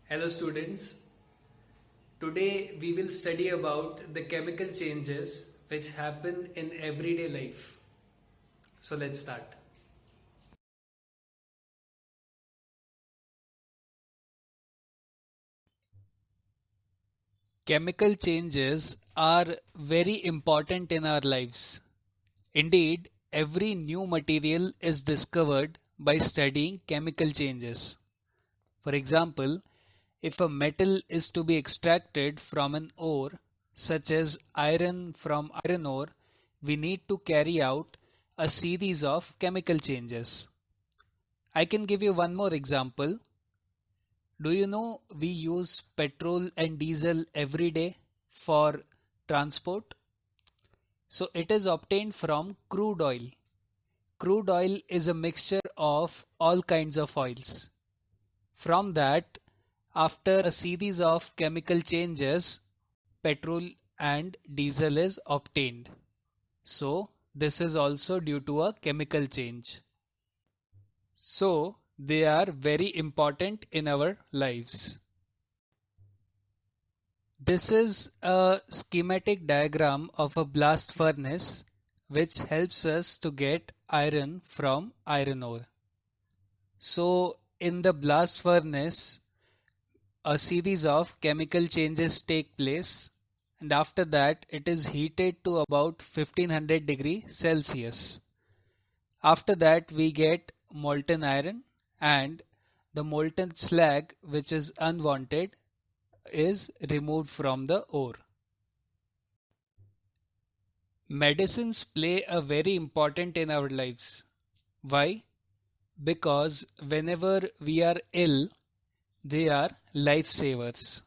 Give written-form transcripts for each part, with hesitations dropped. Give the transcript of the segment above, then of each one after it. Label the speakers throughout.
Speaker 1: Hello students. Today we will study about the chemical changes which happen in everyday life. So let's start. Chemical changes are very important in our lives. Indeed, every new material is discovered by studying chemical changes. For example, if a metal is to be extracted from an ore, such as iron from iron ore, we need to carry out a series of chemical changes. I can give you one more example. Do you know we use petrol and diesel every day for transport? So it is obtained from crude oil. Crude oil is a mixture of all kinds of oils. From that, after a series of chemical changes, petrol and diesel is obtained. So, this is also due to a chemical change. So, they are very important in our lives. This is a schematic diagram of a blast furnace which helps us to get iron from iron ore. So, in the blast furnace, a series of chemical changes take place, and after that it is heated to about 1500 degree Celsius. After that we get molten iron, and the molten slag, which is unwanted, is removed from the ore. Medicines play a very important in our lives. Why? Because whenever we are ill, they are lifesavers.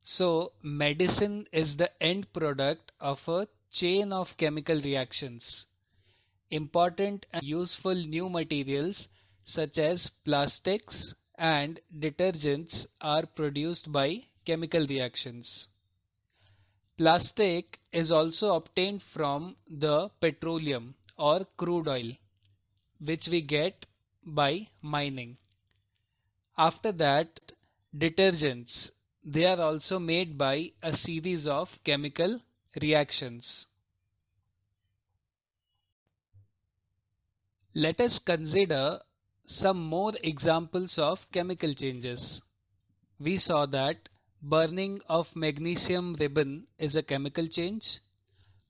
Speaker 1: So, medicine is the end product of a chain of chemical reactions. Important and useful new materials such as plastics and detergents are produced by chemical reactions. Plastic is also obtained from the petroleum or crude oil, which we get by mining. After that, detergents, they are also made by a series of chemical reactions. Let us consider some more examples of chemical changes. We saw that burning of magnesium ribbon is a chemical change.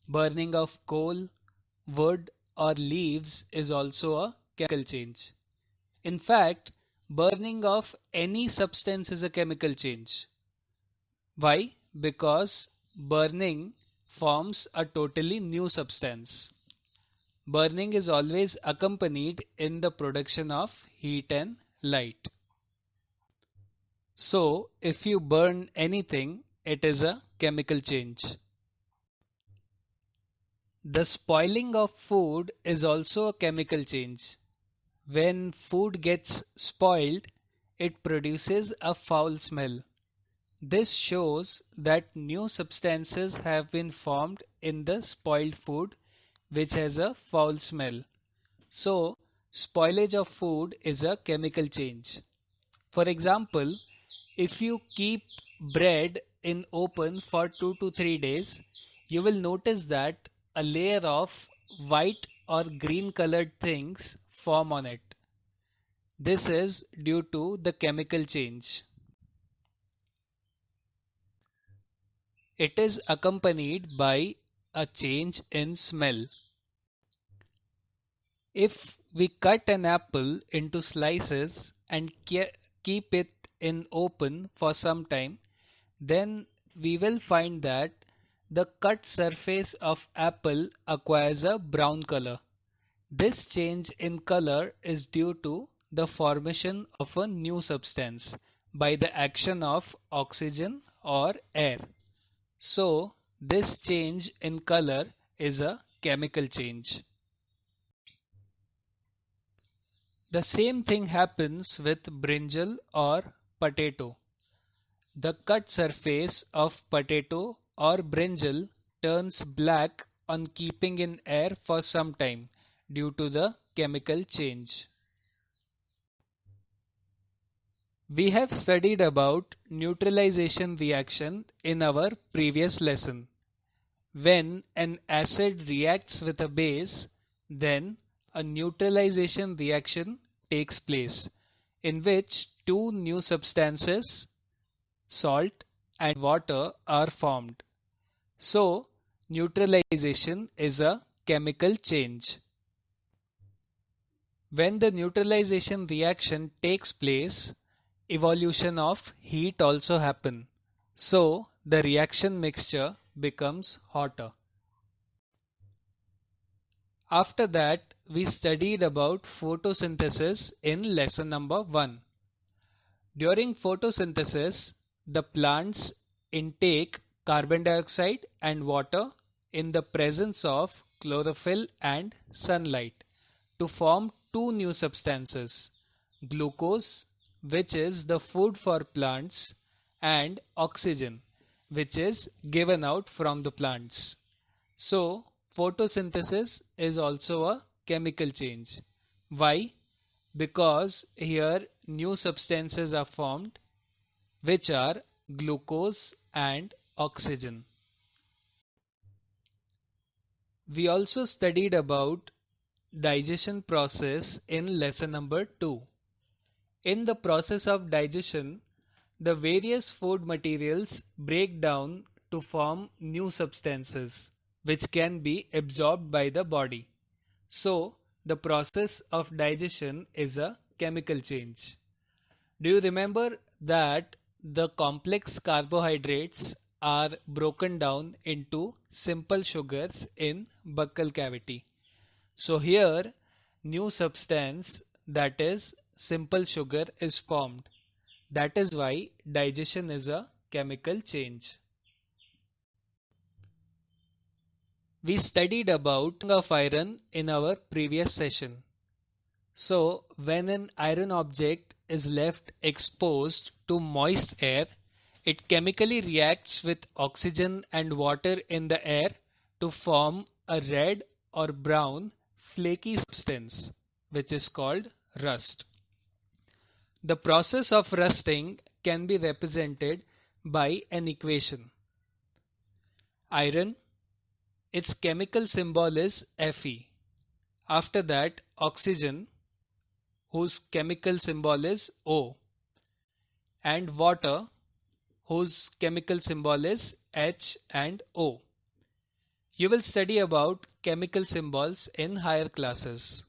Speaker 1: Burning of coal, wood, or leaves is also a chemical change. In fact, burning of any substance is a chemical change. Why? Because burning forms a totally new substance. Burning is always accompanied in the production of heat and light. So, if you burn anything, it is a chemical change. The spoiling of food is also a chemical change. When food gets spoiled, it produces a foul smell. This shows that new substances have been formed in the spoiled food which has a foul smell. So, spoilage of food is a chemical change. For example, if you keep bread in open for 2 to 3 days, you will notice that a layer of white or green colored things form on it. This is due to the chemical change. It is accompanied by a change in smell. If we cut an apple into slices and keep it in open for some time, then we will find that the cut surface of apple acquires a brown color. This change in color is due to the formation of a new substance by the action of oxygen or air. So, this change in color is a chemical change. The same thing happens with brinjal or potato. The cut surface of potato or brinjal turns black on keeping in air for some time due to the chemical change. We have studied about neutralization reaction in our previous lesson. When an acid reacts with a base, then a neutralization reaction takes place in which two new substances, salt and water, are formed. So, neutralization is a chemical change. When the neutralization reaction takes place, evolution of heat also happen. So, the reaction mixture becomes hotter. After that, we studied about photosynthesis in lesson number 1. During photosynthesis, the plants intake carbon dioxide and water in the presence of chlorophyll and sunlight to form two new substances, glucose, which is the food for plants, and oxygen, which is given out from the plants. So, photosynthesis is also a chemical change. Why? Because here new substances are formed, which are glucose and oxygen. We also studied about digestion process in lesson number 2. In the process of digestion, the various food materials break down to form new substances which can be absorbed by the body. So, the process of digestion is a chemical change. Do you remember that the complex carbohydrates are broken down into simple sugars in buccal cavity? So here new substance, that is simple sugar, is formed. That is why digestion is a chemical change. We studied about of iron in our previous session. So when an iron object is left exposed to moist air, it chemically reacts with oxygen and water in the air to form a red or brown flaky substance, which is called rust. The process of rusting can be represented by an equation. Iron, its chemical symbol is Fe. After that, oxygen, whose chemical symbol is O, and water, whose chemical symbol is H and O. You will study about chemical symbols in higher classes.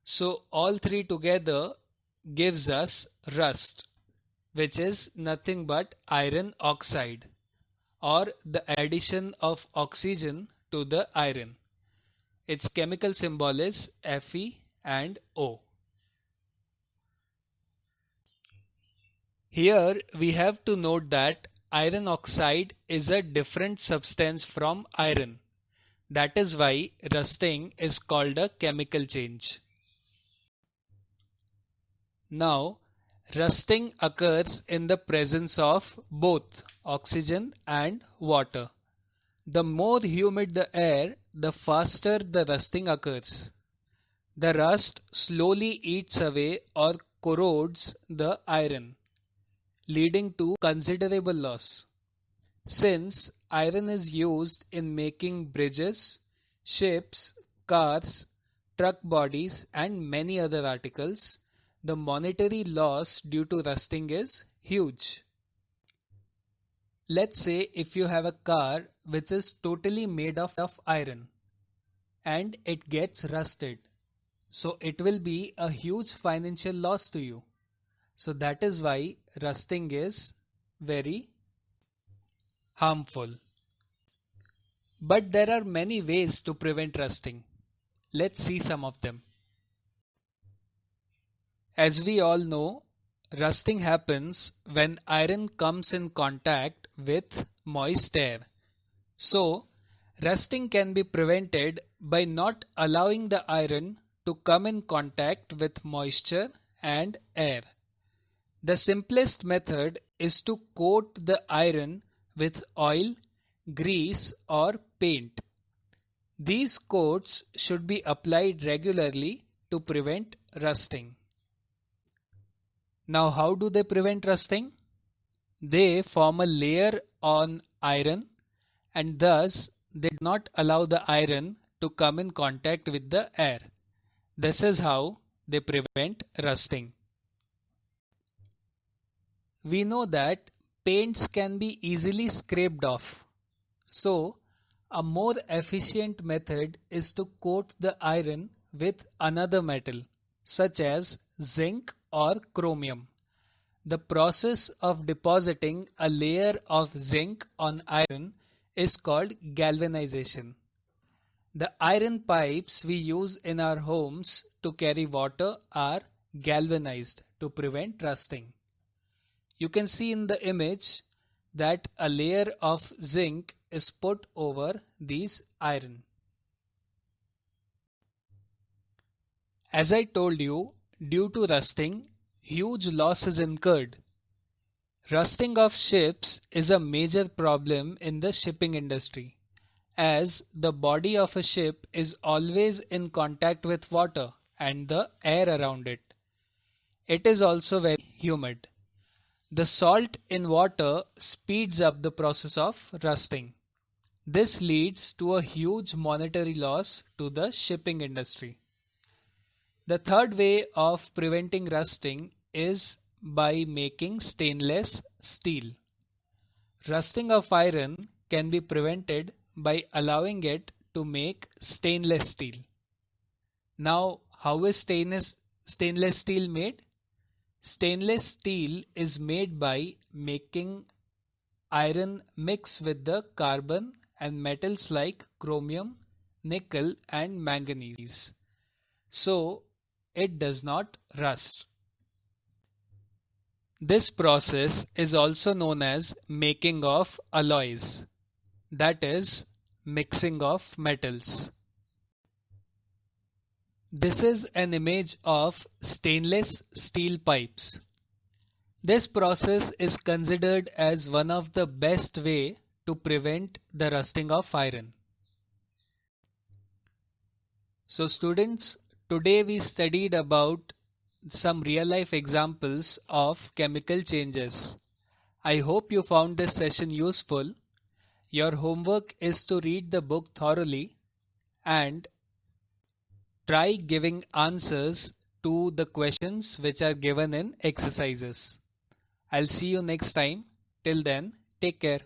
Speaker 1: So all three together gives us rust, which is nothing but iron oxide, or the addition of oxygen to the iron. Its chemical symbol is Fe and O. Here we have to note that iron oxide is a different substance from iron. That is why rusting is called a chemical change. Now, rusting occurs in the presence of both oxygen and water. The more humid the air, the faster the rusting occurs. The rust slowly eats away or corrodes the iron, leading to considerable loss. Since iron is used in making bridges, ships, cars, truck bodies, and many other articles, the monetary loss due to rusting is huge. Let's say if you have a car which is totally made of iron and it gets rusted, so it will be a huge financial loss to you. So that is why rusting is very harmful. But there are many ways to prevent rusting. Let's see some of them. As we all know, rusting happens when iron comes in contact with moist air. So, rusting can be prevented by not allowing the iron to come in contact with moisture and air. The simplest method is to coat the iron with oil, grease, or paint. These coats should be applied regularly to prevent rusting. Now, how do they prevent rusting? They form a layer on iron and thus they do not allow the iron to come in contact with the air. This is how they prevent rusting. We know that paints can be easily scraped off. So, a more efficient method is to coat the iron with another metal, such as zinc or chromium. The process of depositing a layer of zinc on iron is called galvanization. The iron pipes we use in our homes to carry water are galvanized to prevent rusting. You can see in the image that a layer of zinc is put over these iron. As I told you, due to rusting, huge loss is incurred. Rusting of ships is a major problem in the shipping industry, as the body of a ship is always in contact with water and the air around it. It is also very humid. The salt in water speeds up the process of rusting. This leads to a huge monetary loss to the shipping industry. The third way of preventing rusting is by making stainless steel. Rusting of iron can be prevented by allowing it to make stainless steel. Now, how is stainless steel made? Stainless steel is made by making iron mix with the carbon and metals like chromium, nickel, and manganese. So, it does not rust. This process is also known as making of alloys, that is, mixing of metals. This is an image of stainless steel pipes. This process is considered as one of the best way to prevent the rusting of iron. So students, today we studied about some real life examples of chemical changes. I hope you found this session useful. Your homework is to read the book thoroughly and try giving answers to the questions which are given in exercises. I'll see you next time. Till then, take care.